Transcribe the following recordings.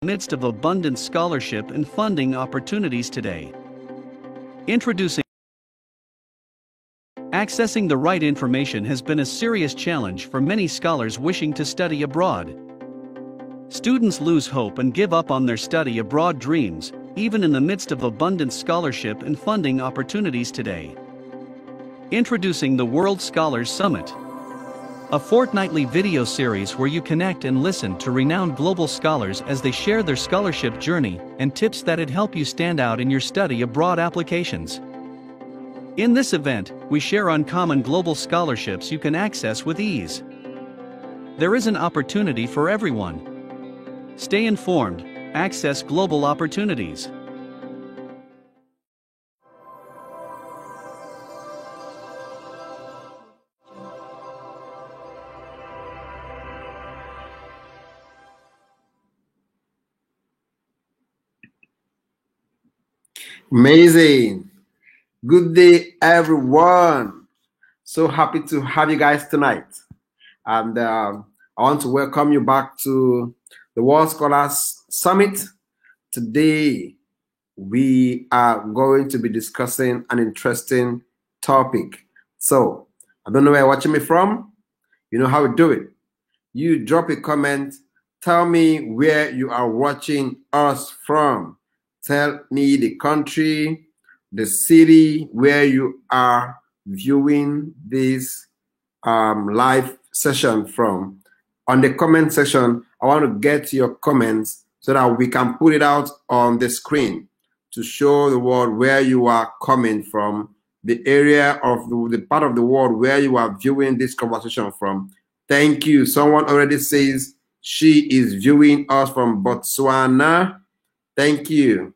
midst of abundant scholarship and funding opportunities today. Introducing Accessing the right information has been a serious challenge for many scholars wishing to study abroad. Students lose hope and give up on their study abroad dreams, even in the midst of abundant scholarship and funding opportunities today. Introducing the World Scholars Summit, a fortnightly video series where you connect and listen to renowned global scholars as they share their scholarship journey and tips that'd help you stand out in your study abroad applications. In this event, we share uncommon global scholarships you can access with ease. There is an opportunity for everyone. Stay informed, access global opportunities. Amazing. Good day, everyone. So happy to have you guys tonight. And I want to welcome you back to the World Scholars Summit. Today, we are going to be discussing an interesting topic. So, I don't know where you're watching me from. You know how we do it. You drop a comment. Tell me where you are watching us from. Tell me the country, the city where you are viewing this live session from. On the comment section, I want to get your comments so that we can put it out on the screen to show the world where you are coming from, the area of the part of the world where you are viewing this conversation from. Thank you. Someone already says she is viewing us from Botswana. Thank you.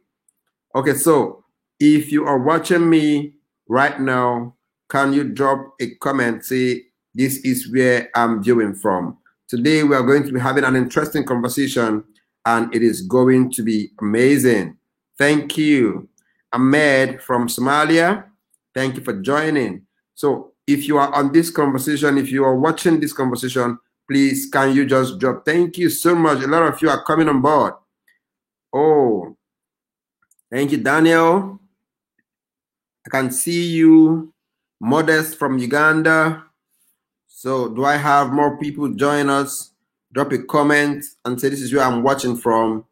Okay, so if you are watching me right now, can you drop a comment, say, this is where I'm viewing from. Today, we are going to be having an interesting conversation, and it is going to be amazing. Thank you. Ahmed from Somalia, thank you for joining. So if you are on this conversation, if you are watching this conversation, please, can you just drop? Thank you so much. A lot of you are coming on board. Oh, thank you, Daniel. I can see you. Modest from Uganda. So do I have more people join us? Drop a comment and say this is where I'm watching from.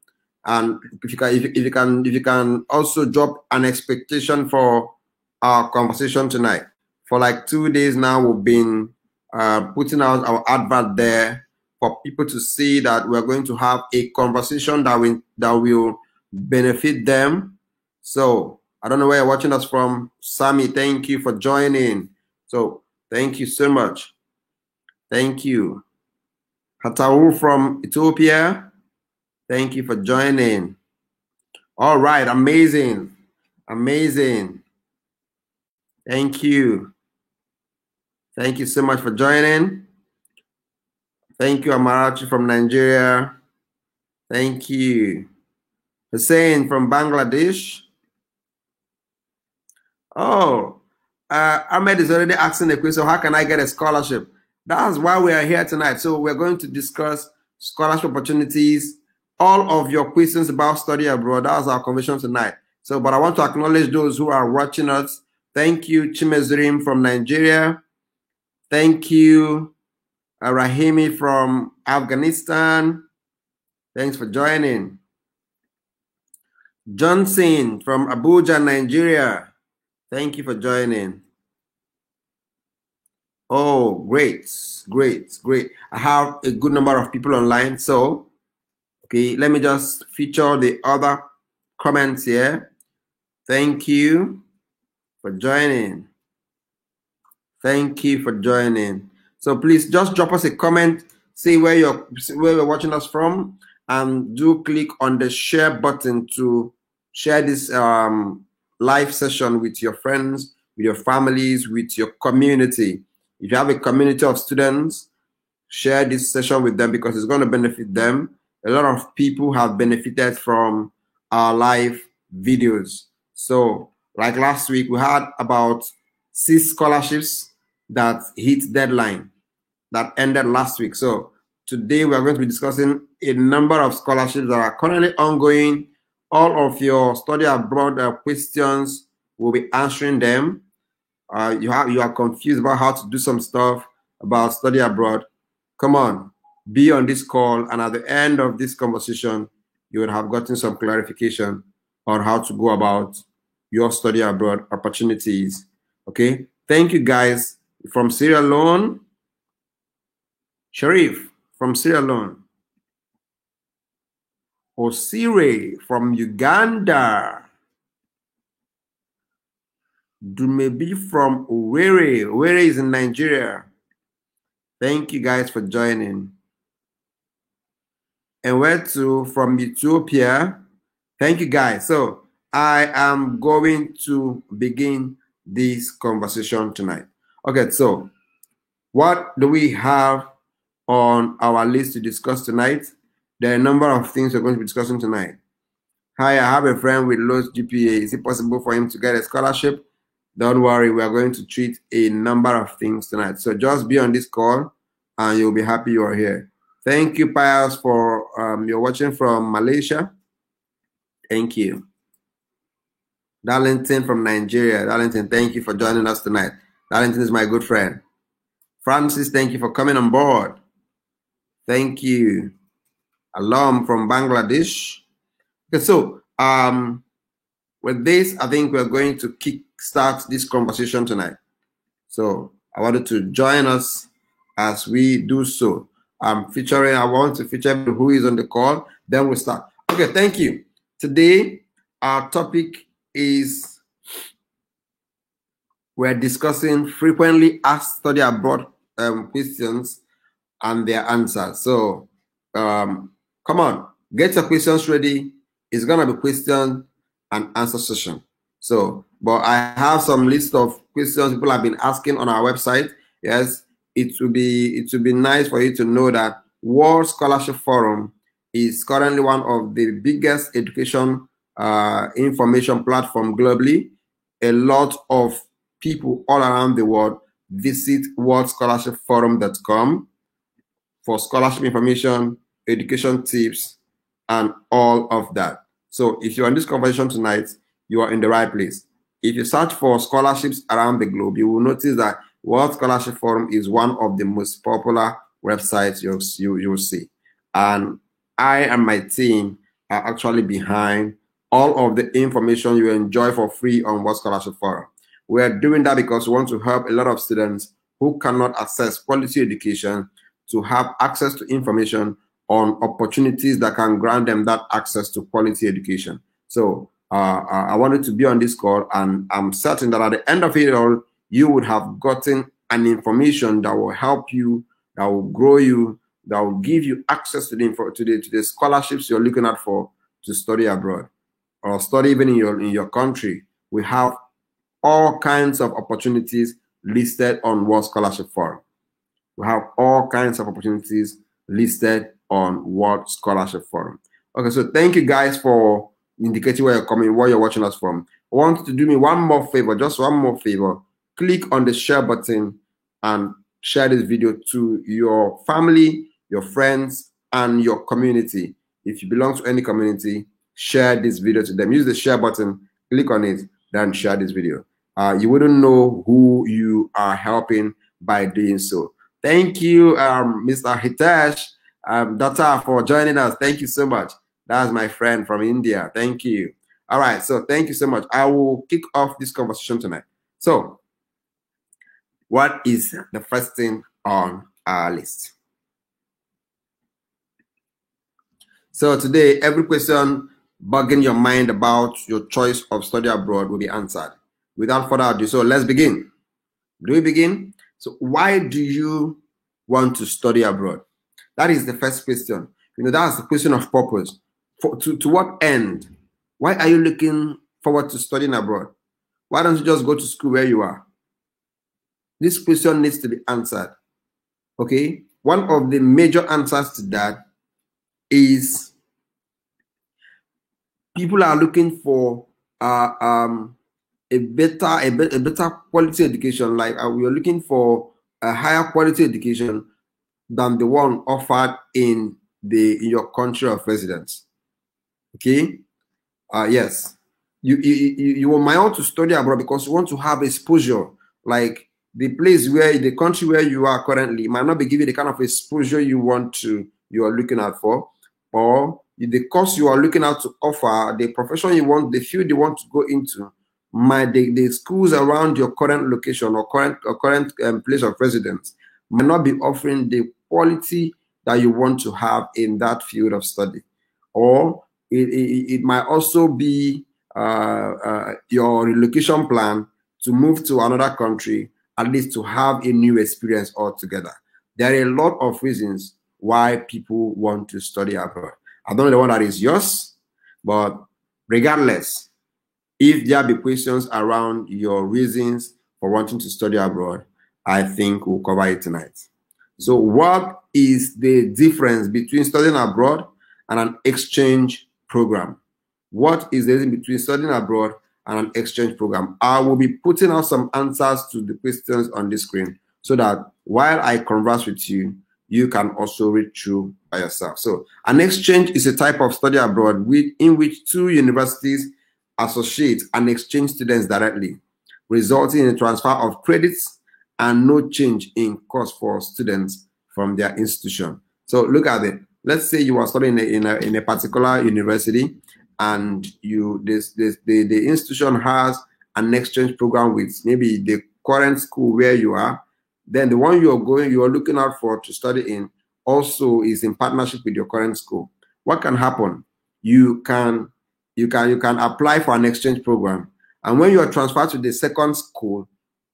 And if you can also drop an expectation for our conversation tonight. For like 2 days now, we've been putting out our advert there for people to see that we're going to have a conversation that will benefit them. So I don't know where you're watching us from. Sammy, thank you for joining. So thank you so much. Thank you. Hatau from Ethiopia, thank you for joining. All right, amazing. Amazing. Thank you. Thank you so much for joining. Thank you, Amarachi from Nigeria. Thank you. Hussein from Bangladesh. Oh, Ahmed is already asking the question, how can I get a scholarship? That's why we are here tonight. So we're going to discuss scholarship opportunities, all of your questions about study abroad. That's our conversation tonight. So, but I want to acknowledge those who are watching us. Thank you, Chimezrim from Nigeria. Thank you, Rahimi from Afghanistan. Thanks for joining. Johnson from Abuja, Nigeria. Thank you for joining. Oh, great, great, great. I have a good number of people online. So, okay, let me just feature the other comments here. Thank you for joining. Thank you for joining. So please just drop us a comment, say where you're watching us from, and do click on the share button to share this live session with your friends, with your families, with your community. If you have a community of students, share this session with them because it's going to benefit them. A lot of people have benefited from our live videos. So, like last week, we had about 6 scholarships that hit deadline that ended last week. So today we are going to be discussing a number of scholarships that are currently ongoing. All of your study abroad questions, we'll be answering them. You are confused about how to do some stuff about study abroad. Come on, be on this call, and at the end of this conversation, you will have gotten some clarification on how to go about your study abroad opportunities. Okay, thank you guys from Sierra Leone. Sharif from Sierra Leone. Osire from Uganda. Dumebi from Owerri. Owerri is in Nigeria. Thank you guys for joining. And where to from Ethiopia. Thank you guys. So I am going to begin this conversation tonight. Okay, so what do we have on our list to discuss tonight? There are a number of things we're going to be discussing tonight. Hi, I have a friend with low GPA. Is it possible for him to get a scholarship? Don't worry, we are going to treat a number of things tonight. So just be on this call and you'll be happy you are here. Thank you, Pius, for you're watching from Malaysia. Thank you. Darlington from Nigeria. Darlington, thank you for joining us tonight. Darlington is my good friend. Francis, thank you for coming on board. Thank you. Alam from Bangladesh. Okay, so with this, I think we're going to kickstart this conversation tonight. So I wanted to join us as we do so. I want to feature who is on the call, then we'll start. Okay, thank you. Today, our topic is we're discussing frequently asked study abroad questions and their answers. So come on, get your questions ready. It's gonna be question and answer session. So, but I have some list of questions people have been asking on our website. Yes, it would be nice for you to know that World Scholarship Forum is currently one of the biggest education information platform globally. A lot of people all around the world visit worldscholarshipforum.com for scholarship information, education tips, and all of that. So if you're in this conversation tonight, you are in the right place. If you search for scholarships around the globe, you will notice that World Scholarship Forum is one of the most popular websites you will see. And I and my team are actually behind all of the information you enjoy for free on World Scholarship Forum. We are doing that because we want to help a lot of students who cannot access quality education to have access to information on opportunities that can grant them that access to quality education. So I wanted to be on this call, and I'm certain that at the end of it all, you would have gotten an information that will help you, that will grow you, that will give you access to the scholarships you're looking at for to study abroad or study even in your country. We have all kinds of opportunities listed on World Scholarship Forum. We have all kinds of opportunities listed on World Scholarship Forum. Okay, so thank you guys for indicating where you're coming, where you're watching us from. I want you to do me one more favor, just one more favor. Click on the share button and share this video to your family, your friends, and your community. If you belong to any community, share this video to them. Use the share button, click on it, then share this video. You wouldn't know who you are helping by doing so. Thank you, Mr. Hitesh Datta, for joining us. Thank you so much. That's my friend from India. Thank you. All right, so thank you so much. I will kick off this conversation tonight. So, what is the first thing on our list? So today, every question bugging your mind about your choice of study abroad will be answered. Without further ado, so let's begin. Do we begin? So why do you want to study abroad? That is the first question. You know, that's the question of purpose. To what end? Why are you looking forward to studying abroad? Why don't you just go to school where you are? This question needs to be answered. Okay? One of the major answers to that is people are looking for a better quality education. Like we are looking for a higher quality education than the one offered in your country of residence. Okay. Yes. You might want to study abroad because you want to have exposure. Like the country where you are currently might not be giving the kind of exposure you are looking out for, or the course you are looking out to offer, the profession you want, the field you want to go into, the schools around your current location or current place of residence might not be offering the quality that you want to have in that field of study, or it might also be your relocation plan to move to another country, at least to have a new experience altogether. There are a lot of reasons why people want to study abroad. I don't know the one that is yours, but regardless, if there be questions around your reasons for wanting to study abroad, I think we'll cover it tonight. So what is the difference between studying abroad and an exchange program? What is the difference between studying abroad and an exchange program? I will be putting out some answers to the questions on the screen so that while I converse with you, you can also read through by yourself. So an exchange is a type of study abroad in which two universities associate and exchange students directly, resulting in a transfer of credits and no change in cost for students from their institution. So look at it. Let's say you are studying in a particular university, and the institution has an exchange program with maybe the current school where you are. Then the one you are looking out for to study in also is in partnership with your current school. What can happen? You can apply for an exchange program, and when you are transferred to the second school,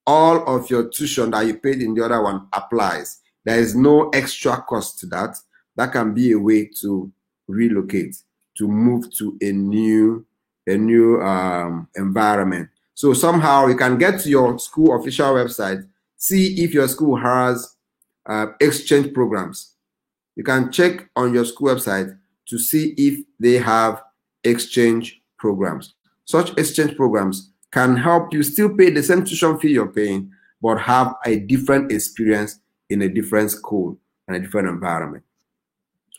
all of your tuition that you paid in the other one applies. There is no extra cost to that. That can be a way to relocate, to move to a new environment. So somehow you can get to your school official website, see if your school has exchange programs. You can check on your school website to see if they have exchange programs. Such exchange programs can help you still pay the same tuition fee you're paying, but have a different experience in a different school and a different environment.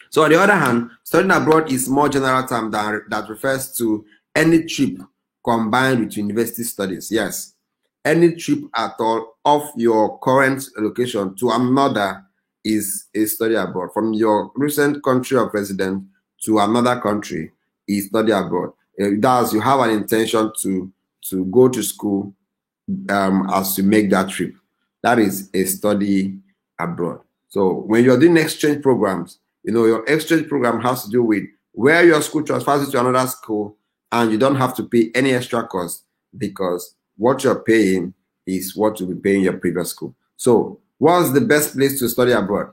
So on the other hand, studying abroad is more general term that refers to any trip combined with university studies. Yes, any trip at all of your current location to another is a study abroad. From your recent country of residence to another country is study abroad. Thus, you have an intention to go to school as you make that trip. That is a study abroad. So when you're doing exchange programs, your exchange program has to do with where your school transfers you to another school, and you don't have to pay any extra cost because what you're paying is what you'll be paying your previous school. So what's the best place to study abroad?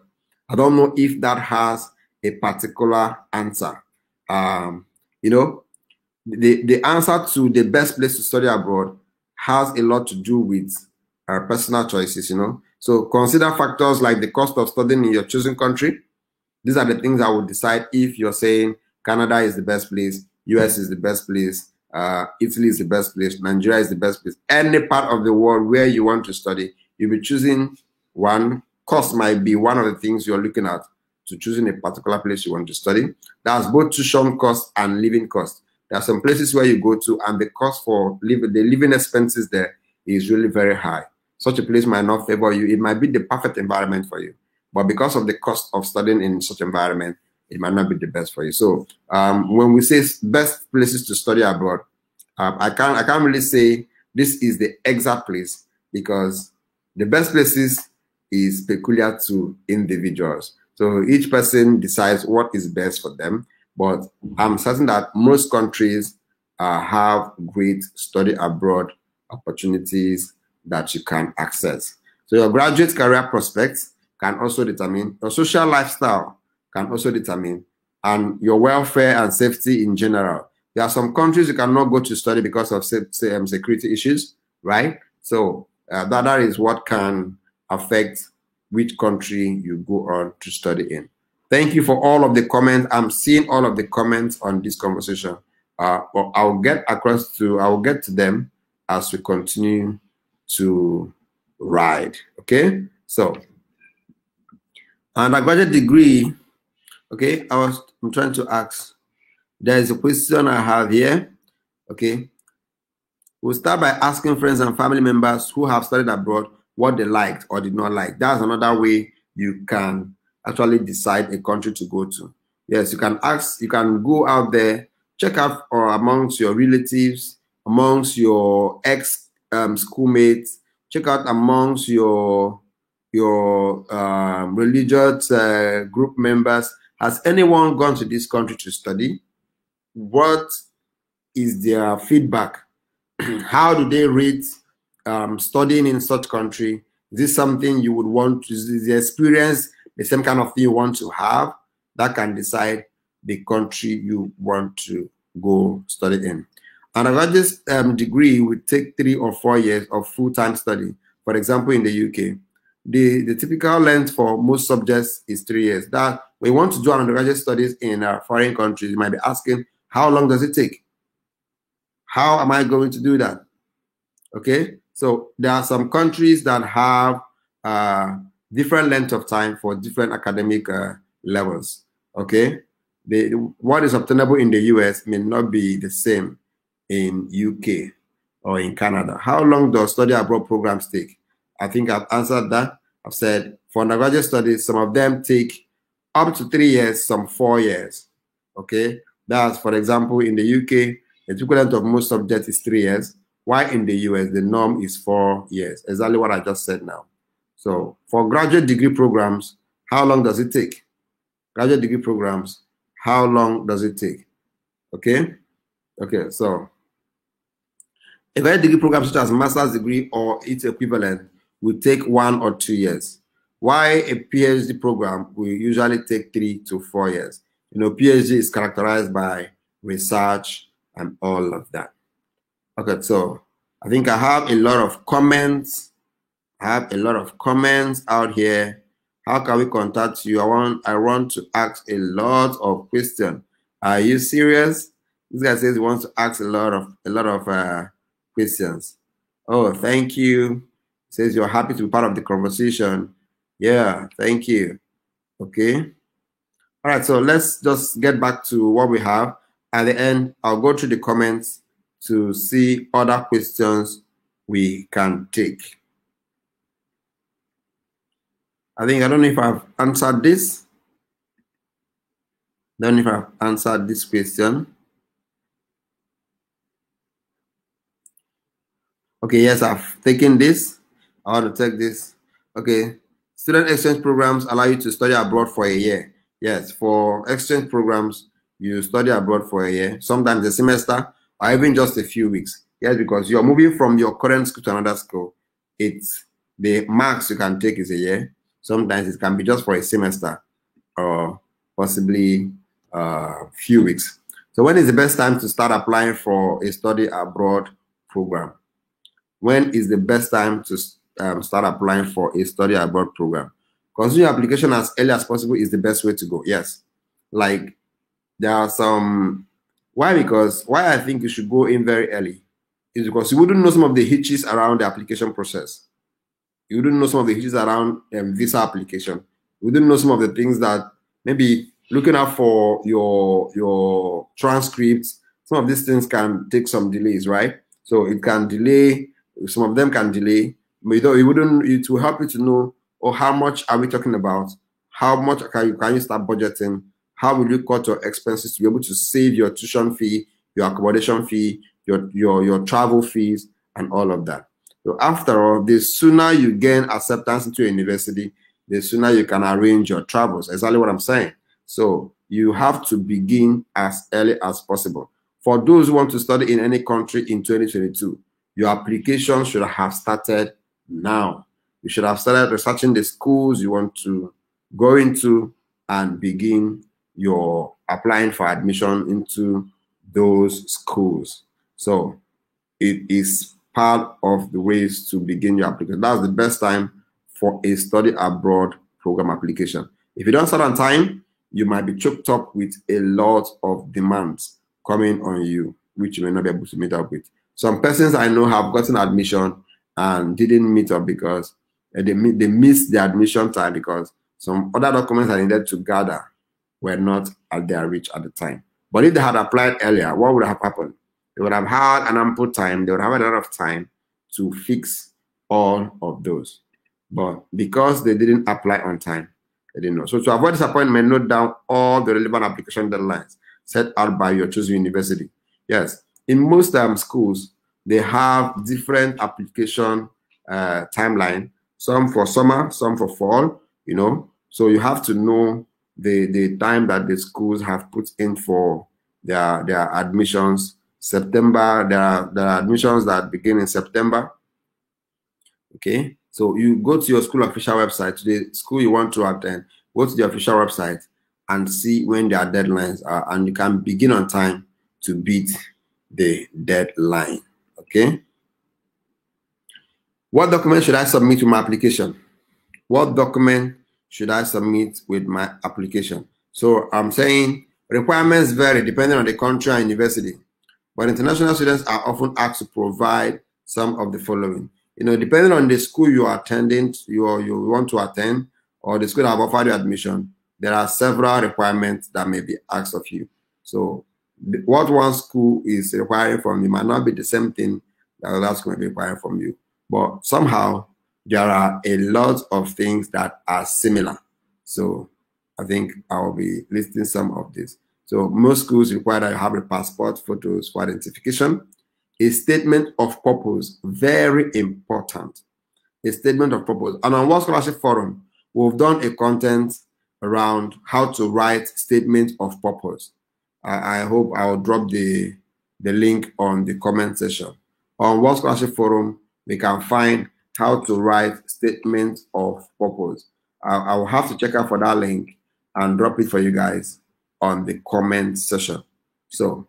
I don't know if that has a particular answer. The answer to the best place to study abroad has a lot to do with our personal choices, So consider factors like the cost of studying in your chosen country. These are the things that will decide if you're saying Canada is the best place, US is the best place, Italy is the best place, Nigeria is the best place. Any part of the world where you want to study, you'll be choosing one. Cost might be one of the things you're looking at to choosing a particular place you want to study. That's both tuition cost and living cost. There are some places where you go to and the cost for the living expenses there is really very high. Such a place might not favor you. It might be the perfect environment for you, but because of the cost of studying in such environment, it might not be the best for you. So when we say best places to study abroad, I can't really say this is the exact place, because the best places is peculiar to individuals. So each person decides what is best for them. But I'm certain that most countries have great study abroad opportunities that you can access. So your graduate career prospects can also determine, your social lifestyle can also determine, and your welfare and safety in general. There are some countries you cannot go to study because of security issues, right? So that is what can affect which country you go on to study in. Thank you for all of the comments. I'm seeing all of the comments on this conversation. I'll get to them as we continue to ride. Okay, so Undergraduate degree, okay, I'm trying to ask. There is a question I have here, okay. We'll start by asking friends and family members who have studied abroad what they liked or did not like. That's another way you can actually decide a country to go to. Yes, you can ask, you can go out there, check out amongst your relatives, amongst your ex schoolmates, check out amongst your religious group members. Has anyone gone to this country to study? What is their feedback? How do they rate studying in such country? Is this something you would want to, is the experience the same kind of thing you want to have? That can decide the country you want to go study in. An undergraduate degree would take 3 or 4 years of full-time study. For example, in the UK, the typical length for most subjects is 3 years. That when you want to do undergraduate studies in foreign countries, you might be asking, how long does it take? How am I going to do that? Okay, so there are some countries that have different length of time for different academic levels. Okay, what is obtainable in the US may not be the same in UK or in Canada. How long does study abroad programs take? I think I've answered that. I've said for undergraduate studies, some of them take up to 3 years, some 4 years. Okay, that's, for example, in the UK, the equivalent of most subjects is 3 years, while in the US, the norm is 4 years. Exactly what I just said now. So for graduate degree programs, how long does it take? Graduate degree programs, how long does it take? Okay? Okay, so a graduate degree program such as master's degree or its equivalent will take 1 or 2 years, while a PhD program will usually take 3 to 4 years. You know, PhD is characterized by research and all of that. Okay, so I think I have a lot of comments. I have a lot of comments out here. How can we contact you? I want to ask a lot of questions. Are you serious? This guy says he wants to ask a lot of questions. Oh, thank you. Says you're happy to be part of the conversation. Yeah, thank you. Okay. All right, so let's just get back to what we have. At the end, I'll go through the comments to see other questions we can take. I don't know if I've answered this. Don't know if I've answered this question. Okay, yes, I've taken this. I want to take this. Okay, student exchange programs allow you to study abroad for a year. Yes, for exchange programs, you study abroad for a year, sometimes a semester, or even just a few weeks. Yes, because you're moving from your current school to another school. It's the max you can take is a year. Sometimes it can be just for a semester or possibly a few weeks. So when is the best time to start applying for a study abroad program? When is the best time to start applying for a study abroad program? Considering your application as early as possible is the best way to go. Yes. Like there are some, why I think you should go in very early is because you wouldn't know some of the hitches around the application process. You wouldn't know some of the hitches around visa application. You wouldn't know some of the things that maybe looking out for your transcripts. Some of these things can take some delays, right? So it can delay. Some of them can delay, but it will help you to know, how much are we talking about? How much can you start budgeting? How will you cut your expenses to be able to save your tuition fee, your accommodation fee, your travel fees, and all of that? So after all, the sooner you gain acceptance into a university, the sooner you can arrange your travels. Exactly what I'm saying. So you have to begin as early as possible. For those who want to study in any country in 2022, your application should have started now. You should have started researching the schools you want to go into and begin your applying for admission into those schools. So it is part of the ways to begin your application. That's the best time for a study abroad program application. If you don't start on time, you might be choked up with a lot of demands coming on you, which you may not be able to meet up with. Some persons I know have gotten admission and didn't meet up because they missed the admission time because some other documents I needed to gather were not at their reach at the time. But if they had applied earlier, what would have happened? They would have had an ample time. They would have a lot of time to fix all of those. But because they didn't apply on time, they didn't know. So to avoid disappointment, note down all the relevant application deadlines set out by your chosen university. Yes, in most schools, they have different application timeline, some for summer, some for fall, you know. So you have to know the time that the schools have put in for their admissions. September, there are admissions that begin in September. Okay, so you go to your school official website, to the school you want to attend, go to the official website and see when their deadlines are, and you can begin on time to beat the deadline. Okay. What document should I submit with my application? What document should I submit with my application? So I'm saying requirements vary depending on the country and university, but international students are often asked to provide some of the following. You know, depending on the school you are attending, you want to attend, or the school that have offered you admission, there are several requirements that may be asked of you. So what one school is requiring from you might not be the same thing that another school may be requiring from you. But somehow there are a lot of things that are similar. So I think I'll be listing some of this. So most schools require that you have a passport, photos for identification, a statement of purpose, very important. A statement of purpose. And on World Scholarship Forum, we've done a content around how to write statement of purpose. I hope I'll drop the link on the comment section. On World Scholarship Forum, we can find how to write statements of purpose. I will have to check out for that link and drop it for you guys on the comment section. So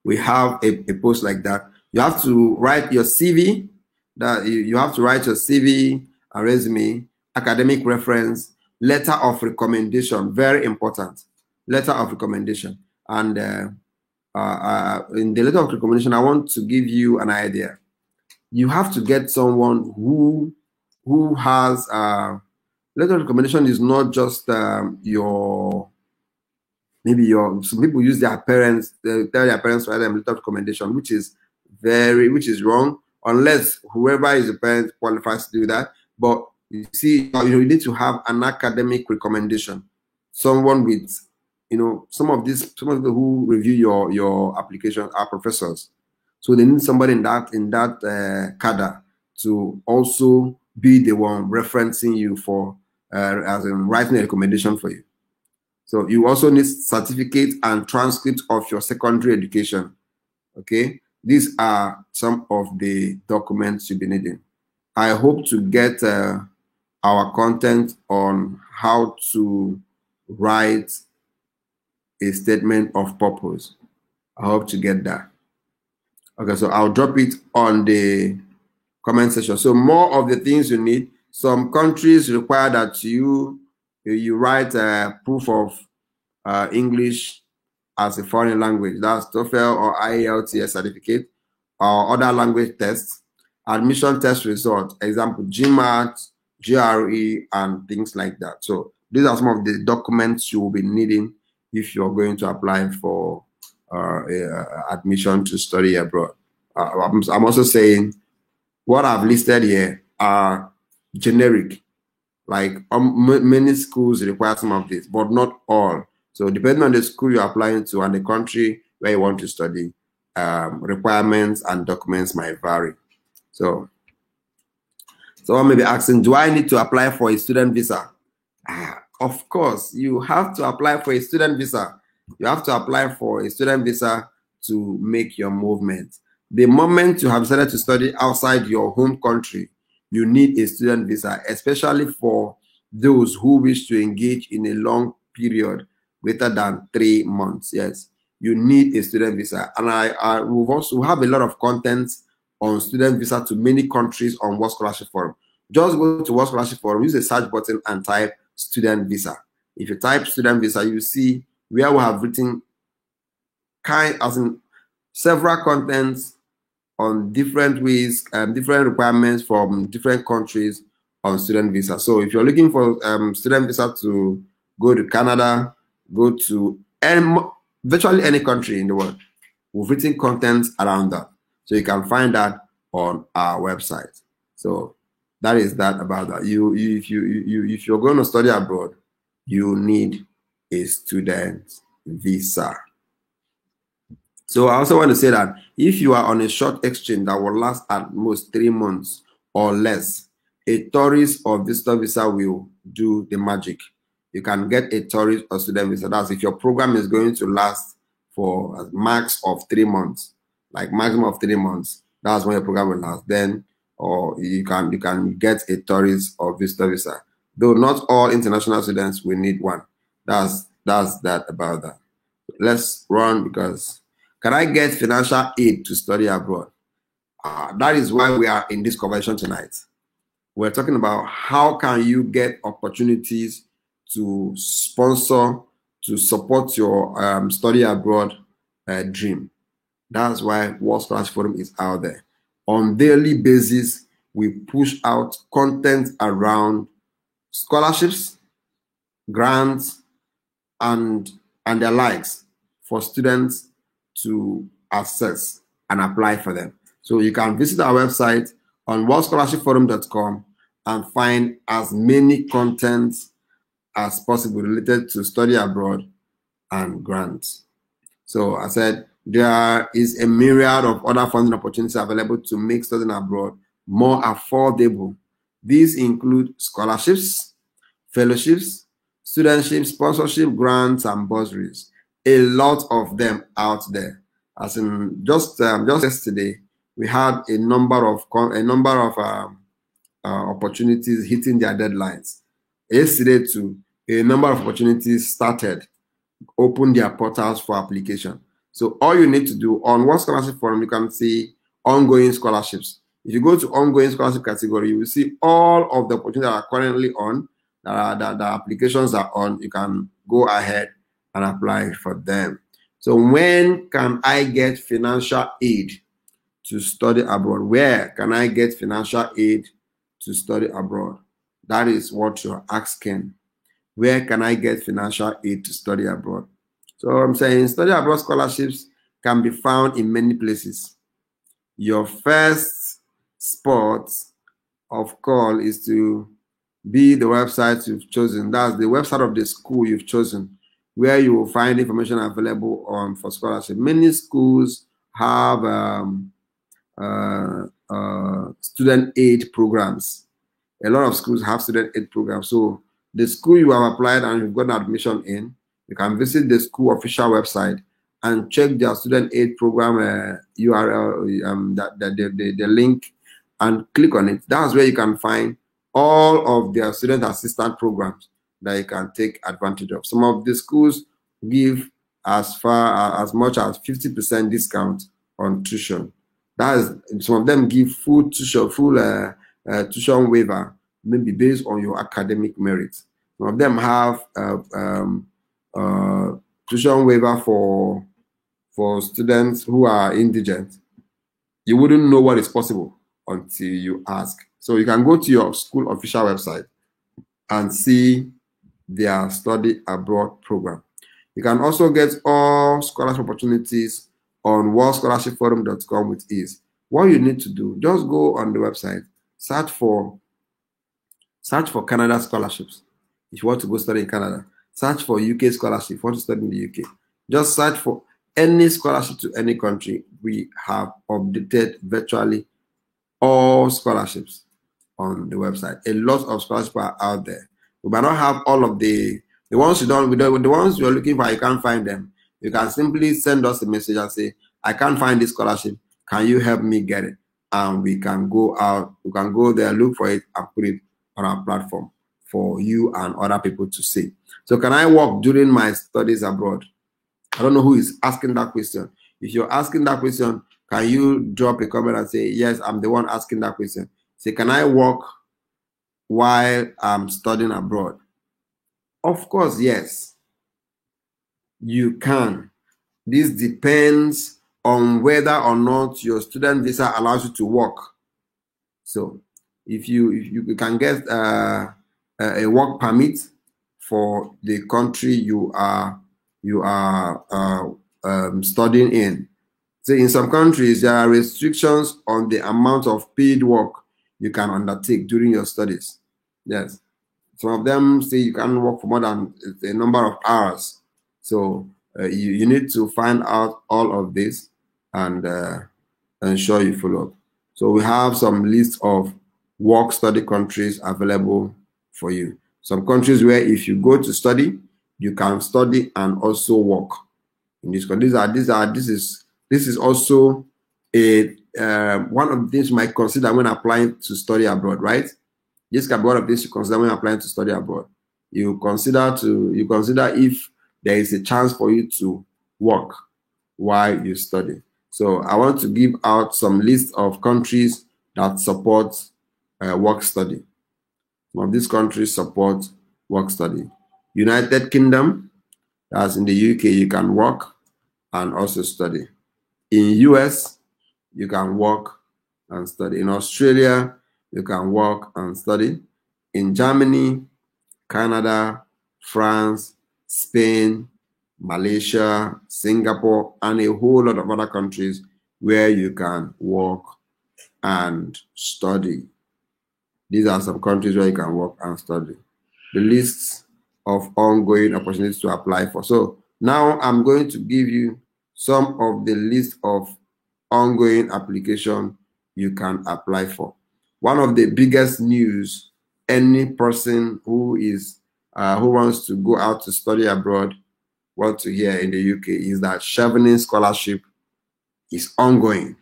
we have a post like that. You have to write your CV. That you have to write your CV, a resume, academic reference, letter of recommendation. Very important. Letter of recommendation. And in the letter of recommendation, I want to give you an idea. You have to get someone who has letter of recommendation is not just some people use their parents, they tell their parents to write them letter of recommendation, which is wrong, unless whoever is the parent qualifies to do that. But you see, you need to have an academic recommendation, someone with, some of the people who review your application are professors. So they need somebody in that cadre to also be the one referencing you for as in writing a recommendation for you. So you also need certificate and transcript of your secondary education. Okay, these are some of the documents you'll be needing. I hope to get our content on how to write a statement of purpose. I hope to get that. Okay, so I'll drop it on the comment section. So more of the things you need. Some countries require that you write a proof of English as a foreign language. That's TOEFL or IELTS certificate or other language tests. Admission test result, example, GMAT, GRE, and things like that. So these are some of the documents you will be needing if you're going to apply for admission to study abroad. I'm also saying what I've listed here are generic. Like many schools require some of this, but not all. So depending on the school you're applying to and the country where you want to study, requirements and documents might vary. So someone may be asking, do I need to apply for a student visa? Of course, you have to apply for a student visa. You have to apply for a student visa to make your movement. The moment you have decided to study outside your home country, you need a student visa, especially for those who wish to engage in a long period greater than 3 months. Yes, you need a student visa. And we also have a lot of content on student visa to many countries on World Scholarship Forum. Just go to World Scholarship Forum, use the search button and type student visa. If you type student visa, you see where we have written several contents on different ways, different requirements from different countries on student visa. So if you're looking for student visa to go to Canada, go to virtually any country in the world, we've written content around that. So you can find that on our website. So that is that about that. If you're going to study abroad, you need a student visa. So I also want to say that if you are on a short exchange that will last at most 3 months or less, a tourist or visitor visa will do the magic. You can get a tourist or student visa. That's if your program is going to last for a max of 3 months, like maximum of 3 months. That's when your program will last. Then, or you can get a tourist or visitor visa. Though not all international students will need one. That's that about that. Let's run because. Can I get financial aid to study abroad? That is why we are in this conversation tonight. We're talking about how can you get opportunities to sponsor, to support your study abroad dream. That's why World Scholarship Forum is out there. On daily basis, we push out content around scholarships, grants, and their likes for students to access and apply for them. So you can visit our website on worldscholarshipforum.com and find as many contents as possible related to study abroad and grants. So I said there is a myriad of other funding opportunities available to make studying abroad more affordable. These include scholarships, fellowships, studentship, sponsorship, grants, and bursaries. A lot of them out there. As in just yesterday, we had a number of opportunities hitting their deadlines. Yesterday too, a number of opportunities started, opened their portals for application. So all you need to do on World Scholarship Forum, you can see ongoing scholarships. If you go to ongoing scholarship category, you will see all of the opportunities that are currently on, that the applications are on. You can go ahead and apply for them. So when can I get financial aid to study abroad? Where can I get financial aid to study abroad? That is what you're asking. Where can I get financial aid to study abroad? So I'm saying study abroad scholarships can be found in many places. Your first spot of call is to be the website you've chosen. That's the website of the school you've chosen, where you will find information available for scholarship. Many schools have student aid programs. A lot of schools have student aid programs. So the school you have applied and you've got an admission in, you can visit the school official website and check their student aid program URL, the link, and click on it. That's where you can find all of their student assistant programs that you can take advantage of. Some of the schools give as much as 50% discount on tuition. That is, some of them give full tuition waiver, maybe based on your academic merit. Some of them have tuition waiver for students who are indigent. You wouldn't know what is possible until you ask. So you can go to your school official website and see their study abroad program. You can also get all scholarship opportunities on worldscholarshipforum.com with ease. What you need to do, just go on the website, search for Canada scholarships. If you want to go study in Canada, search for UK scholarship. If you want to study in the UK, just search for any scholarship to any country. We have updated virtually all scholarships on the website. A lot of scholarships are out there. We might not have all of the ones the ones you're looking for. You can't find them. You can simply send us a message and say, I can't find this scholarship. Can you help me get it? And we can go out. We can go there, look for it, and put it on our platform for you and other people to see. So can I work during my studies abroad? I don't know who is asking that question. If you're asking that question, can you drop a comment and say, yes, I'm the one asking that question. Say, can I work while I'm studying abroad? Of course, yes, you can. This depends on whether or not your student visa allows you to work. So If you can get a work permit for the country you are studying in. So in some countries, there are restrictions on the amount of paid work you can undertake during your studies. Yes. Some of them say you can't work for more than a number of hours. So you need to find out all of this and ensure you follow up. So we have some list of work study countries available for you. Some countries where if you go to study, you can study and also work. In this country, this is also a one of the things you might consider when applying to study abroad, right? This can be one of the things you consider when applying to study abroad. You consider if there is a chance for you to work while you study. So I want to give out some list of countries that support work study. Some of these countries support work study. United Kingdom, that's in the UK, you can work and also study. In US, you can work and study. In Australia, you can work and study. In Germany, Canada, France, Spain, Malaysia, Singapore, and a whole lot of other countries where you can work and study. These are some countries where you can work and study. The lists of ongoing opportunities to apply for. So now I'm going to give you some of the list of ongoing application you can apply for. One of the biggest news any person who wants to go out to study abroad want to hear in the UK is that Chevening Scholarship is ongoing.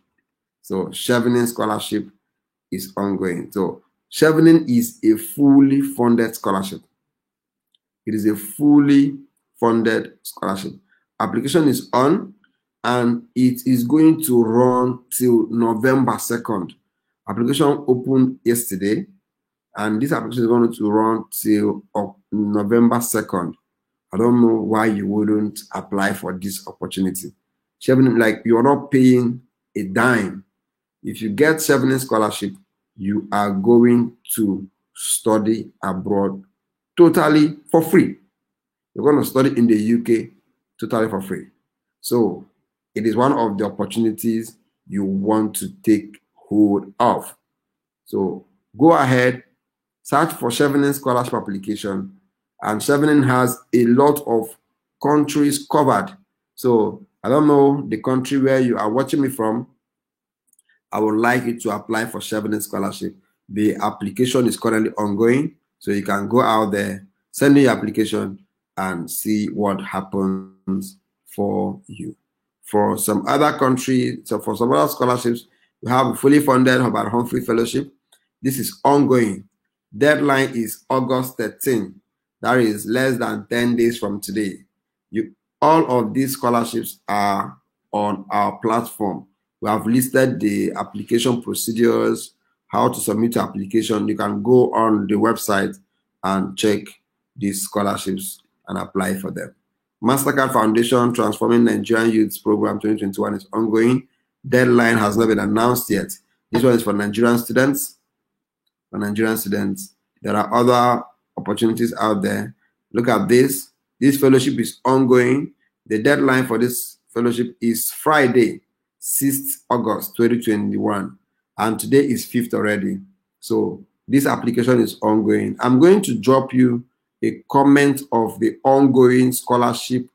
So Chevening Scholarship is ongoing. So Chevening is a fully funded scholarship. It is a fully funded scholarship. Application is on and it is going to run till November 2nd. Application opened yesterday and this application is going to run till November 2nd. I don't know why you wouldn't apply for this opportunity. Chevening, like you're not paying a dime. If you get Chevening Scholarship, you are going to study abroad totally for free. You're going to study in the UK totally for free. So it is one of the opportunities you want to take hold of. So go ahead, search for Chevening Scholarship application, and Chevening has a lot of countries covered. So I don't know the country where you are watching me from. I would like you to apply for Chevening Scholarship. The application is currently ongoing, so you can go out there, send in your application, and see what happens for you. For some other countries, so for some other scholarships, we have a fully funded Hubert Humphrey Fellowship. This is ongoing. Deadline is August 13. That is less than 10 days from today. All of these scholarships are on our platform. We have listed the application procedures, how to submit your application. You can go on the website and check these scholarships and apply for them. Mastercard Foundation Transforming Nigerian Youths Program 2021 is ongoing. Deadline has not been announced yet. This one is for Nigerian students. For Nigerian students, there are other opportunities out there. Look at this. This fellowship is ongoing. The deadline for this fellowship is Friday, 6th August 2021. And today is 5th already. So this application is ongoing. I'm going to drop you a comment of the ongoing scholarship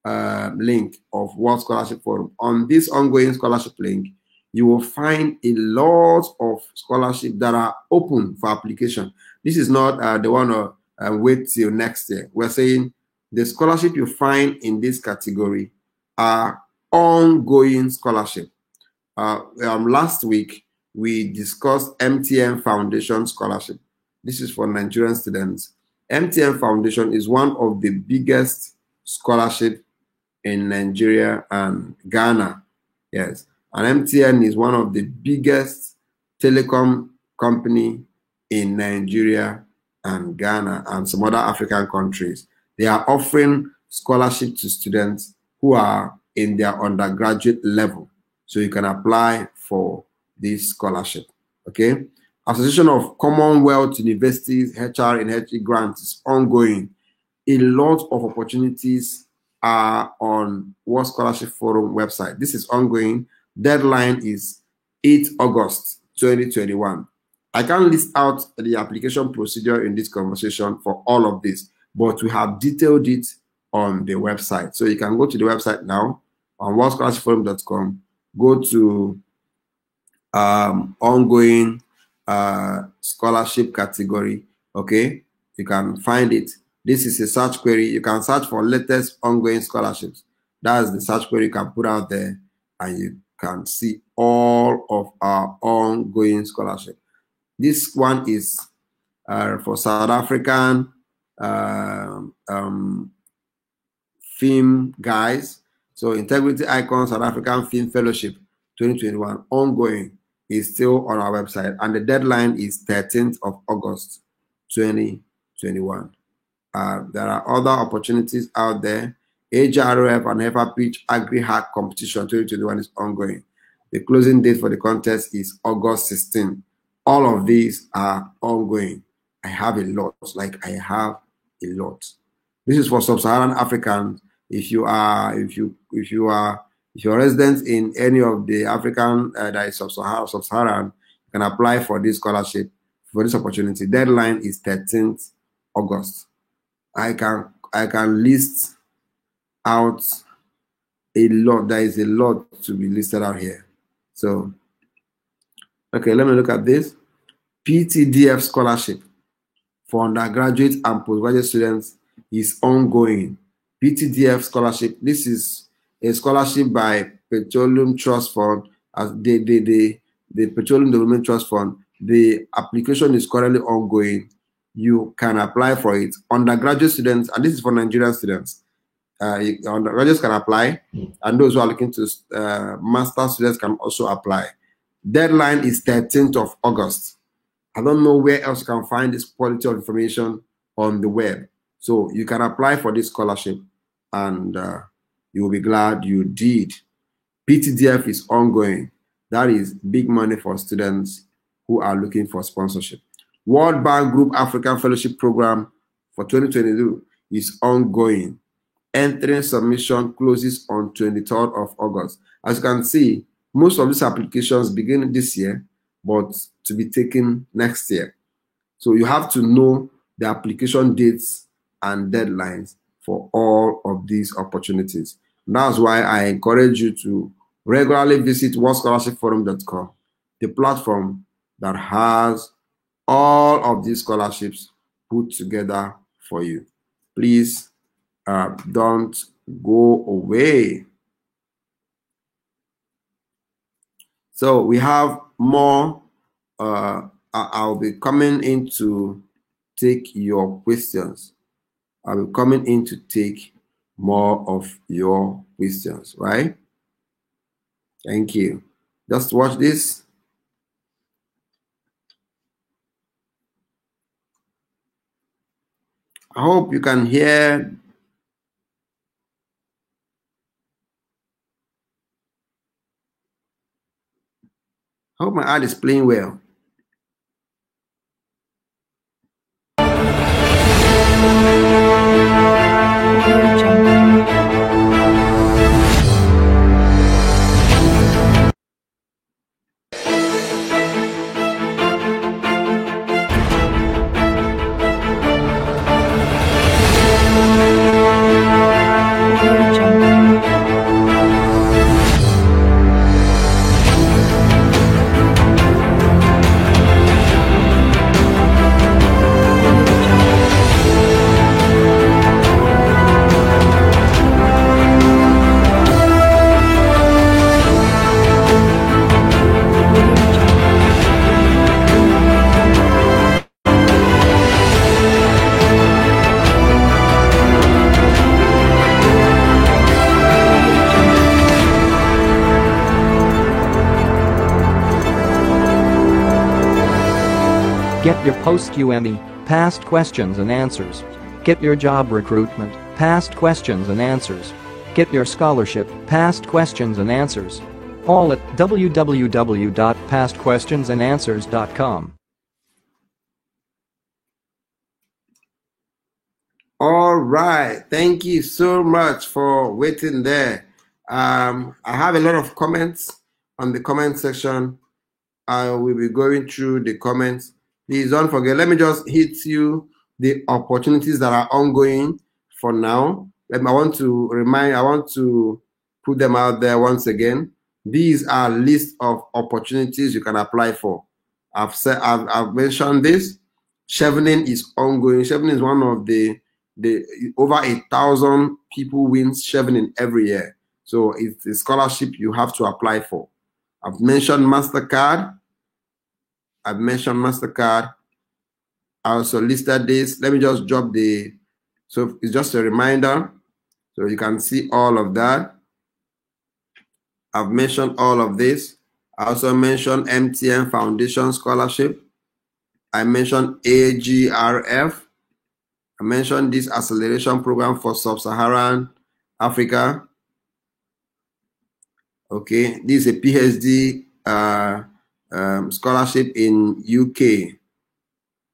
link of World Scholarship Forum. On this ongoing scholarship link, you will find a lot of scholarships that are open for application. This is not the one to wait till next year. We're saying the scholarship you find in this category are ongoing scholarship. Last week, we discussed MTN Foundation Scholarship. This is for Nigerian students. MTN Foundation is one of the biggest scholarships in Nigeria and Ghana. Yes. And MTN is one of the biggest telecom company in Nigeria and Ghana and some other African countries. They are offering scholarship to students who are in their undergraduate level. So you can apply for this scholarship. Okay. Association of Commonwealth Universities HR and HE grants is ongoing. A lot of opportunities are on World Scholarship Forum website. This is ongoing. Deadline is 8 August 2021. I can't list out the application procedure in this conversation for all of this, but we have detailed it on the website. So you can go to the website now on worldscholarshipforum.com, go to ongoing scholarship category. Okay, you can find it. This is a search query. You can search for latest ongoing scholarships. That's the search query you can put out there, and you can see all of our ongoing scholarship. This one is for South African film guys. So Integrity Icon South African Film Fellowship 2021 ongoing is still on our website, and the deadline is 13th of August 2021. There are other opportunities out there. HRF and HEVA Agri Hack Competition 2021 is ongoing. The closing date for the contest is August 16. All of these are ongoing. I have a lot. This is for sub-Saharan Africans. If you're resident in any of the African that is sub-Saharan, you can apply for this scholarship, for this opportunity. Deadline is 13th August. I can list out a lot. There is a lot to be listed out here. So, okay, let me look at this. PTDF scholarship for undergraduate and postgraduate students is ongoing. PTDF scholarship. This is a scholarship by Petroleum Trust Fund, as the Petroleum Development Trust Fund. The application is currently ongoing. You can apply for it. Undergraduate students, and this is for Nigerian students. Undergraduates can apply, and those who are looking to master students can also apply. Deadline is 13th of August. I don't know where else you can find this quality of information on the web. So you can apply for this scholarship, and you will be glad you did. PTDF is ongoing. That is big money for students who are looking for sponsorship. World Bank Group African Fellowship Program for 2022 is ongoing. Entering submission closes on 23rd of August. As you can see, most of these applications begin this year, but to be taken next year. So you have to know the application dates and deadlines for all of these opportunities. And that's why I encourage you to regularly visit worldscholarshipforum.com, the platform that has all of these scholarships put together for you. Please don't go away. So we have more. I'll be coming in to take your questions. I'll be coming in to take more of your questions, right? Thank you. Just watch this. I hope you can hear. I hope my ad is playing well. Get your post-UME, past questions and answers. Get your job recruitment, past questions and answers. Get your scholarship, past questions and answers. All at www.pastquestionsandanswers.com. All right. Thank you so much for waiting there. I have a lot of comments on the comment section. I will be going through the comments. Please don't forget. Let me just hit you the opportunities that are ongoing for now. I want to put them out there once again. These are lists of opportunities you can apply for. I've mentioned this. Chevening is ongoing. Chevening is one of the over 1,000 people wins Chevening every year. So it's a scholarship you have to apply for. I've mentioned MasterCard. I also listed this. Let me just drop so it's just a reminder. So you can see all of that. I've mentioned all of this. I also mentioned MTN Foundation Scholarship. I mentioned AGRF. I mentioned this acceleration program for Sub-Saharan Africa. Okay, this is a PhD scholarship in UK.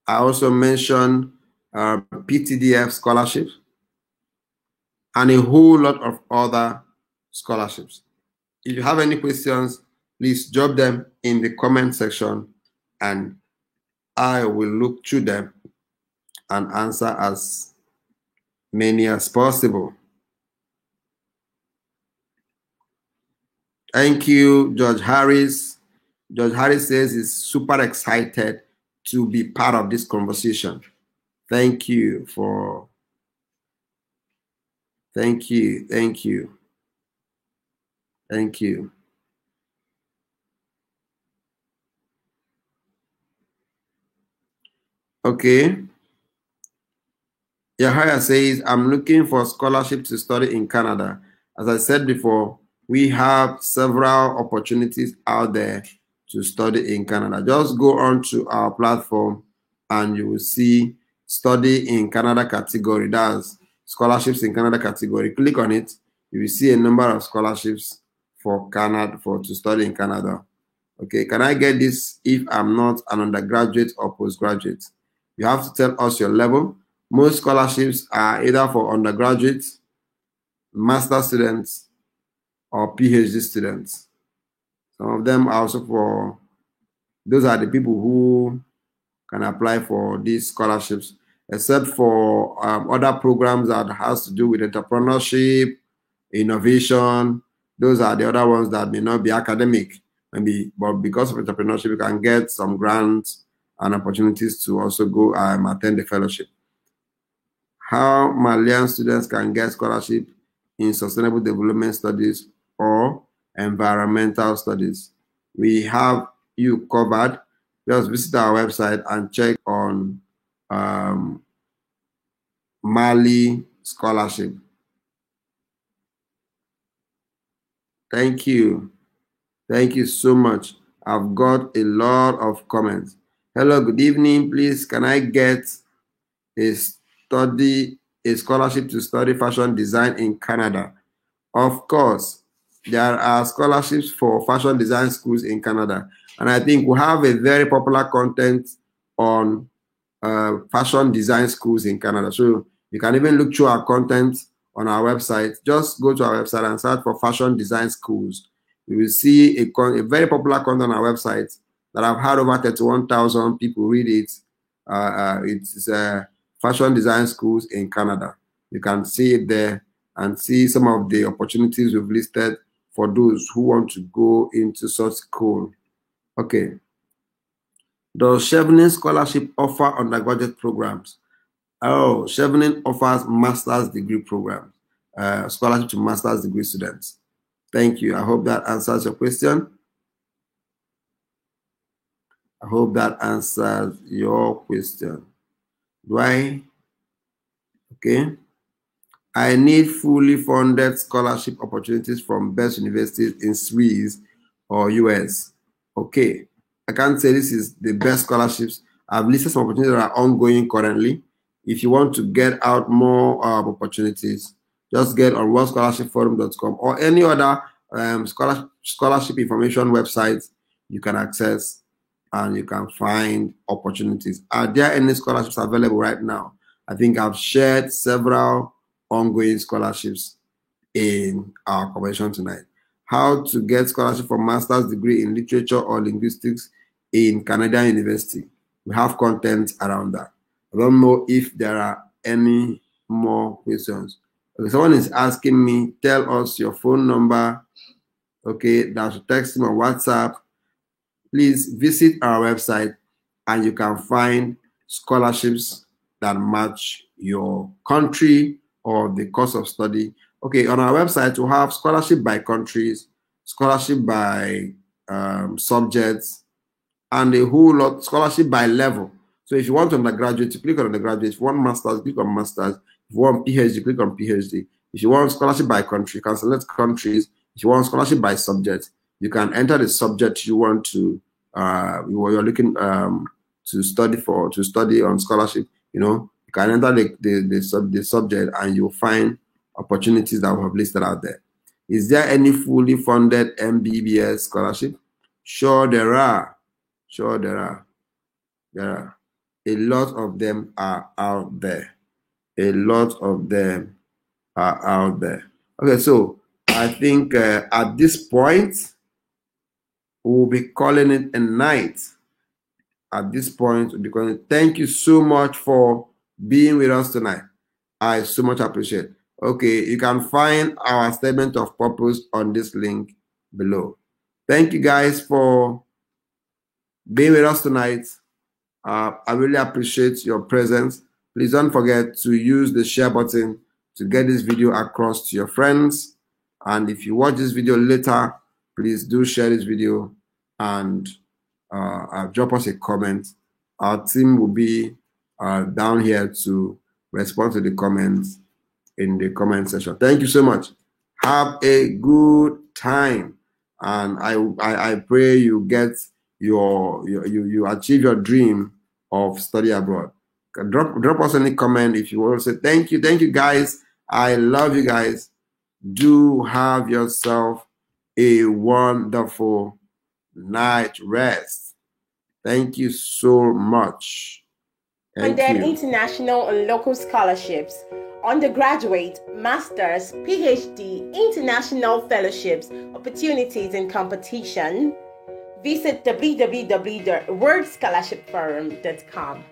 I also mentioned PTDF scholarships and a whole lot of other scholarships. If you have any questions, please drop them in the comment section and I will look through them and answer as many as possible. Thank you, George Harris. George Harris says he's super excited to be part of this conversation. Thank you. Okay. Yahaya says, I'm looking for scholarship to study in Canada. As I said before, we have several opportunities out there to study in Canada. Just go on to our platform and you will see study in Canada category. That's scholarships in Canada category. Click on it. You will see a number of scholarships for Canada to study in Canada. Okay, can I get this if I'm not an undergraduate or postgraduate? You have to tell us your level. Most scholarships are either for undergraduates, master students, or PhD students. Some of them are also for, those are the people who can apply for these scholarships, except for other programs that has to do with entrepreneurship, innovation. Those are the other ones that may not be academic, maybe, but because of entrepreneurship, you can get some grants and opportunities to also go attend the fellowship. How Malian students can get scholarship in sustainable development studies or environmental studies. We have you covered. Just visit our website and check on Mali scholarship. Thank you. Thank you so much. I've got a lot of comments. Hello, good evening. Please, can I get a scholarship to study fashion design in Canada? Of course, there are scholarships for fashion design schools in Canada. And I think we have a very popular content on fashion design schools in Canada. So you can even look through our content on our website. Just go to our website and search for fashion design schools. You will see a very popular content on our website that I've had over 31,000 people read it. It's fashion design schools in Canada. You can see it there and see some of the opportunities we've listed for those who want to go into such school. Okay. Does Chevening Scholarship offer undergraduate programs? Oh, Chevening offers master's degree programs, scholarship to master's degree students. Thank you. I hope that answers your question. I hope that answers your question. Okay. I need fully funded scholarship opportunities from best universities in Swiss or US. Okay. I can't say this is the best scholarships. I've listed some opportunities that are ongoing currently. If you want to get out more opportunities, just get on worldscholarshipforum.com or any other scholarship information websites you can access and you can find opportunities. Are there any scholarships available right now? I think I've shared several ongoing scholarships in our conversation tonight. How to get scholarship for master's degree in literature or linguistics in Canadian University. We have content around that. I don't know if there are any more questions. Okay, someone is asking me, tell us your phone number. Okay, that's text me on WhatsApp. Please visit our website and you can find scholarships that match your country or the course of study. Okay, on our website, we have scholarship by countries, scholarship by subjects, and a whole lot, scholarship by level. So if you want undergraduate, you click on undergraduate. If you want master's, click on master's. If you want PhD, click on PhD. If you want scholarship by country, you can select countries. If you want scholarship by subject, you can enter the subject you want to, you're looking to study on scholarship. You can enter the subject and you'll find opportunities that we have listed out there. Is there any fully funded MBBS scholarship? Sure, there are. Sure, there are. There are. A lot of them are out there. A lot of them are out there. Okay, so I think at this point, we'll be calling it a night. At this point, because thank you so much for being with us tonight. I so much appreciate it. Okay, you can find our statement of purpose on this link below. Thank you guys for being with us tonight. I really appreciate your presence. Please don't forget to use the share button to get this video across to your friends. And if you watch this video later, please do share this video and drop us a comment. Our team will be down here to respond to the comments in the comment section. Thank you so much. Have a good time, and I pray you get you achieve your dream of study abroad. Drop us any comment if you want to say thank you guys. I love you guys. Do have yourself a wonderful night rest. Thank you so much. And then international and local scholarships, undergraduate, master's, PhD, international fellowships, opportunities and competition. Visit www.worldscholarshipforum.com.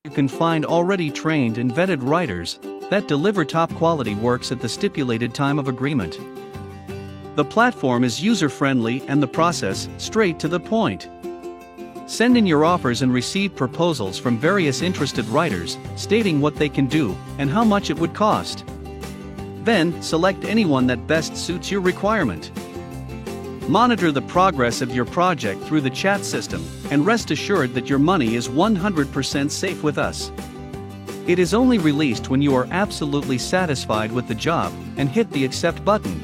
You can find already trained and vetted writers that deliver top quality works at the stipulated time of agreement. The platform is user-friendly and the process straight to the point. Send in your offers and receive proposals from various interested writers stating what they can do and how much it would cost. Then, select anyone that best suits your requirement. Monitor the progress of your project through the chat system, and rest assured that your money is 100% safe with us. It is only released when you are absolutely satisfied with the job and hit the accept button.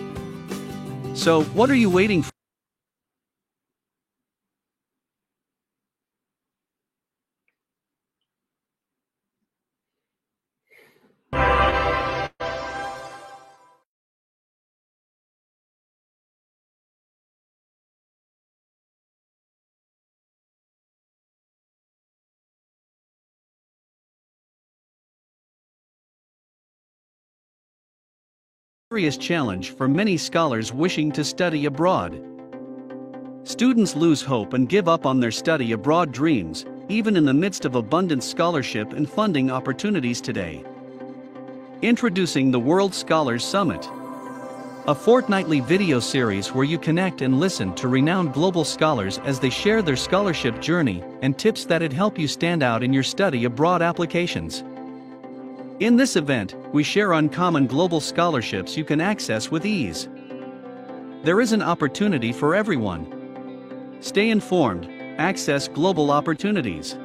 So, what are you waiting for? Serious challenge for many scholars wishing to study abroad. Students lose hope and give up on their study abroad dreams, even in the midst of abundant scholarship and funding opportunities today. Introducing the World Scholars Summit, a fortnightly video series where you connect and listen to renowned global scholars as they share their scholarship journey and tips that'd help you stand out in your study abroad applications. In this event, we share uncommon global scholarships you can access with ease. There is an opportunity for everyone. Stay informed, access global opportunities.